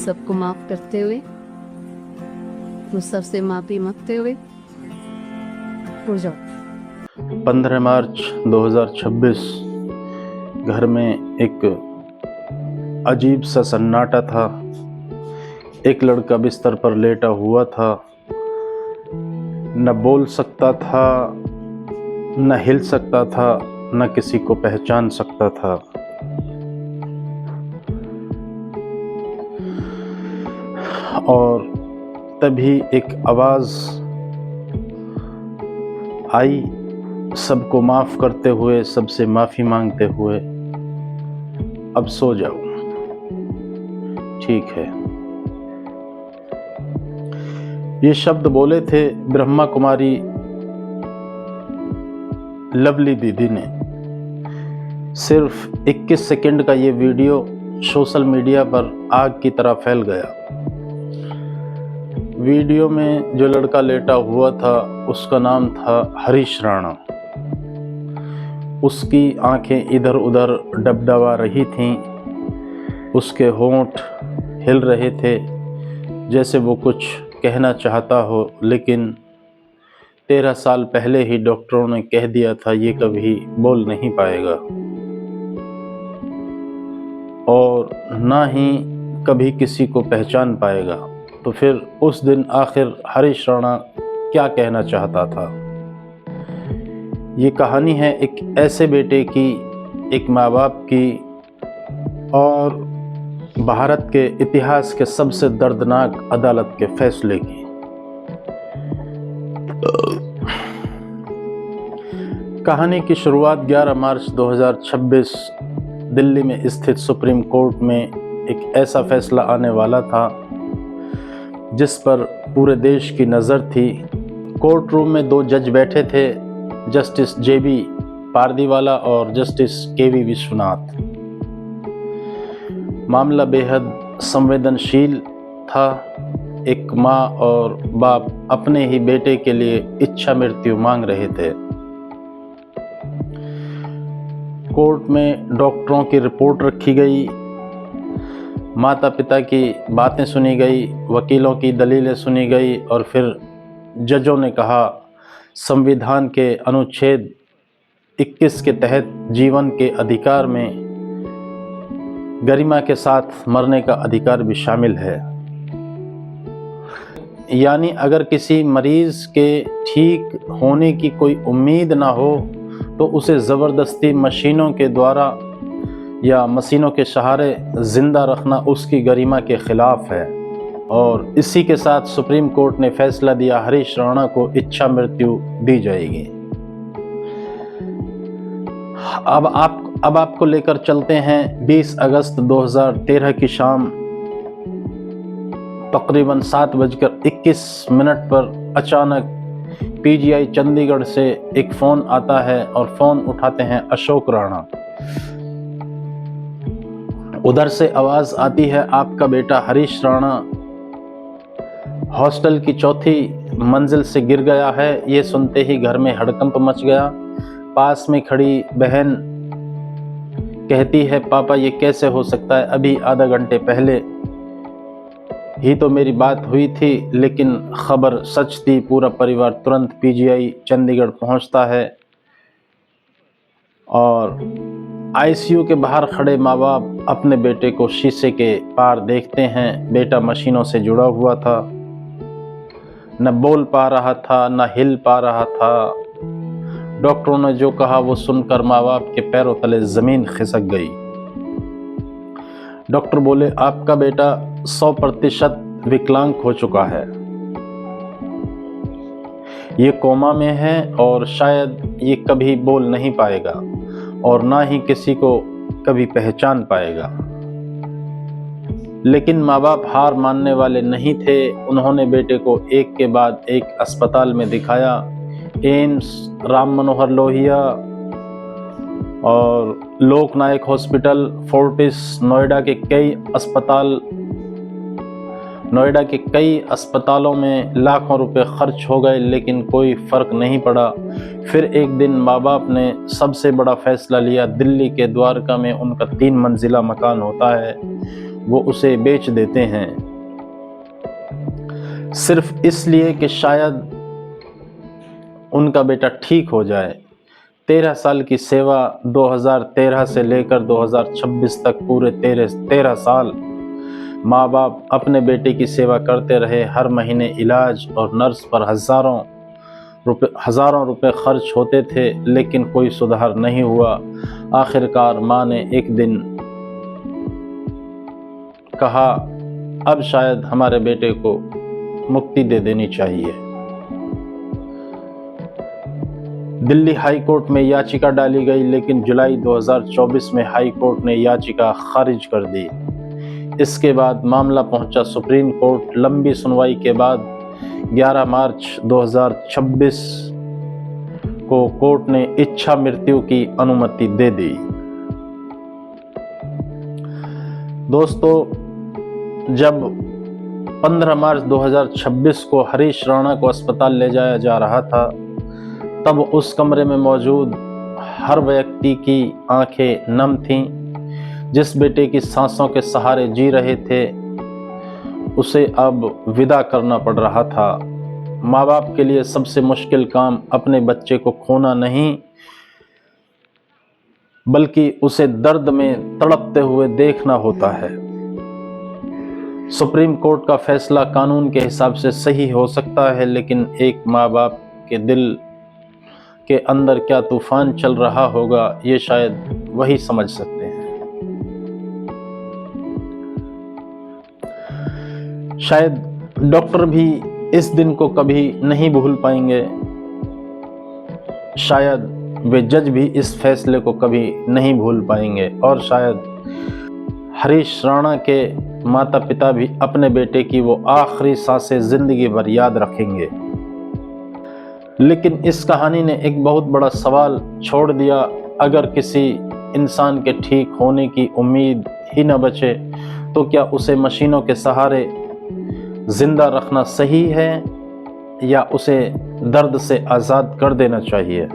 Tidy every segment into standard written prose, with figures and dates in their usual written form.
सबको माफ करते हुए, मुझ से माफी मांगते हुए हो जाओ। 15 मार्च 2026 घर में एक अजीब सा सन्नाटा था। एक लड़का बिस्तर पर लेटा हुआ था, न बोल सकता था, न हिल सकता था, न किसी को पहचान सकता था। और तभी एक आवाज़ आई, सबको माफ़ करते हुए, सबसे माफ़ी मांगते हुए, अब सो जाओ, ठीक है। ये शब्द बोले थे ब्रह्मा कुमारी लवली दीदी ने। सिर्फ 21 सेकंड का ये वीडियो सोशल मीडिया पर आग की तरह फैल गया। वीडियो में जो लड़का लेटा हुआ था उसका नाम था हरीश राणा। उसकी आंखें इधर उधर डबडबा रही थीं, उसके होंठ हिल रहे थे जैसे वो कुछ कहना चाहता हो, लेकिन 13 साल पहले ही डॉक्टरों ने कह दिया था ये कभी बोल नहीं पाएगा और ना ही कभी किसी को पहचान पाएगा। तो फिर उस दिन आखिर हरीश राणा क्या कहना चाहता था? ये कहानी है एक ऐसे बेटे की, एक माँ बाप की और भारत के इतिहास के सबसे दर्दनाक अदालत के फैसले की। कहानी की शुरुआत 11 मार्च 2026 दिल्ली में स्थित सुप्रीम कोर्ट में एक ऐसा फैसला आने वाला था जिस पर पूरे देश की नज़र थी। कोर्ट रूम में 2 जज बैठे थे, जस्टिस JB पारदीवाला और जस्टिस KV विश्वनाथ। मामला बेहद संवेदनशील था। एक माँ और बाप अपने ही बेटे के लिए इच्छा मृत्यु मांग रहे थे। कोर्ट में डॉक्टरों की रिपोर्ट रखी गई, माता पिता की बातें सुनी गई, वकीलों की दलीलें सुनी गई और फिर जजों ने कहा संविधान के अनुच्छेद 21 के तहत जीवन के अधिकार में गरिमा के साथ मरने का अधिकार भी शामिल है। यानी अगर किसी मरीज के ठीक होने की कोई उम्मीद ना हो तो उसे ज़बरदस्ती मशीनों के द्वारा या मशीनों के सहारे ज़िंदा रखना उसकी गरिमा के ख़िलाफ़ है। और इसी के साथ सुप्रीम कोर्ट ने फैसला दिया हरीश राणा को इच्छा मृत्यु दी जाएगी। अब आपको लेकर चलते हैं 20 अगस्त 2013 की शाम। तकरीबन 7:21 पर अचानक PGI चंडीगढ़ से एक फ़ोन आता है और फ़ोन उठाते हैं अशोक राणा। उधर से आवाज़ आती है आपका बेटा हरीश राणा हॉस्टल की 4थी मंजिल से गिर गया है। ये सुनते ही घर में हड़कंप मच गया। पास में खड़ी बहन कहती है पापा ये कैसे हो सकता है, अभी आधा घंटे पहले ही तो मेरी बात हुई थी। लेकिन खबर सच थी। पूरा परिवार तुरंत PGI चंडीगढ़ पहुंचता है और ICU के बाहर खड़े माँ बाप अपने बेटे को शीशे के पार देखते हैं। बेटा मशीनों से जुड़ा हुआ था, न बोल पा रहा था, न हिल पा रहा था। डॉक्टरों ने जो कहा वो सुनकर माँ बाप के पैरों तले ज़मीन खिसक गई। डॉक्टर बोले आपका बेटा 100% विकलांग हो चुका है, ये कोमा में है और शायद ये कभी बोल नहीं पाएगा और ना ही किसी को कभी पहचान पाएगा। लेकिन माँ बाप हार मानने वाले नहीं थे। उन्होंने बेटे को एक के बाद एक अस्पताल में दिखाया। एम्स, राम मनोहर लोहिया और लोकनायक हॉस्पिटल, फोर्टिस, नोएडा के कई अस्पतालों में लाखों रुपए खर्च हो गए, लेकिन कोई फ़र्क नहीं पड़ा। फिर एक दिन माँ बाप ने सबसे बड़ा फैसला लिया। दिल्ली के द्वारका में उनका 3 मंजिला मकान होता है, वो उसे बेच देते हैं, सिर्फ इसलिए कि शायद उनका बेटा ठीक हो जाए। 13 साल की सेवा, 2013 से लेकर 2026 तक पूरे 13 साल माँ बाप अपने बेटे की सेवा करते रहे। हर महीने इलाज और नर्स पर हज़ारों रुपए खर्च होते थे, लेकिन कोई सुधार नहीं हुआ। आखिरकार माँ ने एक दिन कहा, अब शायद हमारे बेटे को मुक्ति दे देनी चाहिए। दिल्ली हाई कोर्ट में याचिका डाली गई, लेकिन जुलाई 2024 में हाई कोर्ट ने याचिका खारिज कर दी। इसके बाद मामला पहुंचा सुप्रीम कोर्ट। लंबी सुनवाई के बाद 11 मार्च 2026 को कोर्ट ने इच्छा मृत्यु की अनुमति दे दी। दोस्तों, जब 15 मार्च 2026 को हरीश राणा को अस्पताल ले जाया जा रहा था, तब उस कमरे में मौजूद हर व्यक्ति की आंखें नम थीं। जिस बेटे की सांसों के सहारे जी रहे थे, उसे अब विदा करना पड़ रहा था। माँ बाप के लिए सबसे मुश्किल काम अपने बच्चे को खोना नहीं, बल्कि उसे दर्द में तड़पते हुए देखना होता है। सुप्रीम कोर्ट का फैसला कानून के हिसाब से सही हो सकता है, लेकिन एक माँ बाप के दिल के अंदर क्या तूफान चल रहा होगा, ये शायद वही समझ सकते हैं। शायद डॉक्टर भी इस दिन को कभी नहीं भूल पाएंगे, शायद वे जज भी इस फैसले को कभी नहीं भूल पाएंगे, और शायद हरीश राणा के माता पिता भी अपने बेटे की वो आखिरी सांसें जिंदगी भर याद रखेंगे। लेकिन इस कहानी ने एक बहुत बड़ा सवाल छोड़ दिया। अगर किसी इंसान के ठीक होने की उम्मीद ही न बचे, तो क्या उसे मशीनों के सहारे जिंदा रखना सही है, या उसे दर्द से आज़ाद कर देना चाहिए?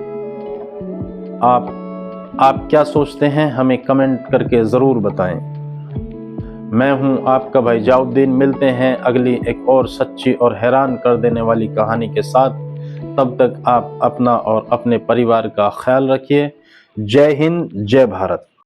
आप क्या सोचते हैं, हमें कमेंट करके ज़रूर बताएं। मैं हूं आपका भाई जाउद्दीन। मिलते हैं अगली एक और सच्ची और हैरान कर देने वाली कहानी के साथ। तब तक आप अपना और अपने परिवार का ख्याल रखिए। जय हिंद, जय भारत।